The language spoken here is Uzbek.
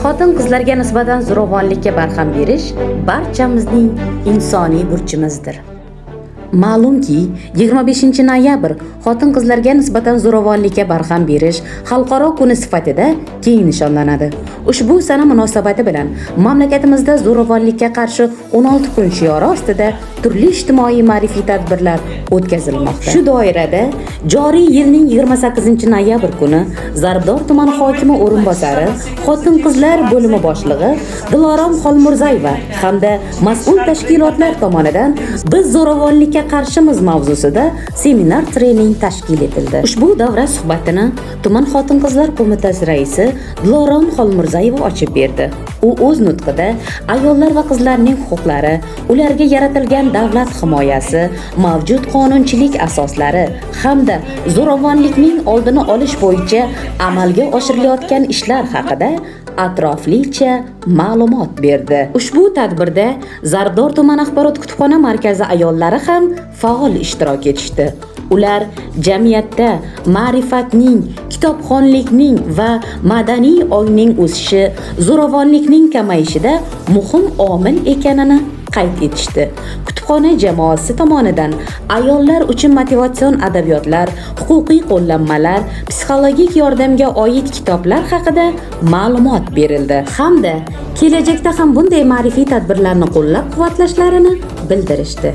Xotin-qizlarga nisbatan zo'ravonlikka barham berish barchamizning insoniy burchimizdir. Ma'lumki, 25 noyabr xotin-qizlarga nisbatan zo'ravonlikka barham berish xalqaro kuni sifatida keng nishonlanadi. Ushbu sana munosabati bilan mamlakatimizda zo'ravonlikka qarshi 16 kun shiori ostida turli ijtimoiy ma'rifiy tadbirlar o'tkazilmoqda. Shu doirada joriy yilning 28 noyabr kuni Zarbdor tumani hokimi o'rinbosari, xotin-qizlar bo'limi boshlig'i Dilorom Xolmurzayeva hamda mas'ul tashkilotlar tomonidan biz zo'ravonlikka qarshimiz mavzusida seminar trening tashkil etildi. Ushbu davra suhbatini tuman xotin-qizlar qo'mitasi raisi Dilorom Xolmurzayeva ochib berdi. U o'z nutqida ayollar va qizlarning huquqlari, ularga yaratilgan davlat himoyasi, mavjud qonunchilik asoslari hamda zo'ravonlikning oldini olish bo'yicha amalga oshirilayotgan ishlar haqida atroflicha ma'lumot berdi. Ushbu tadbirda Zarbdor tuman axborot kutubxona markazi ayollari ham faol ishtirok etishdi. Ular jamiyatda ma'rifatning, kitobxonlikning va madaniy ongning o'sishi, zo'ravonlikning kamayishida muhim omil ekanini qayd etishdi. Kutubxona jamoasi tomonidan ayollar uchun motivatsion adabiyotlar, huquqiy qo'llanmalar, psixologik yordamga oid kitoblar haqida ma'lumot berildi hamda kelajakda ham bunday ma'rifiy tadbirlarni qo'llab-quvvatlashlarini bildirishdi.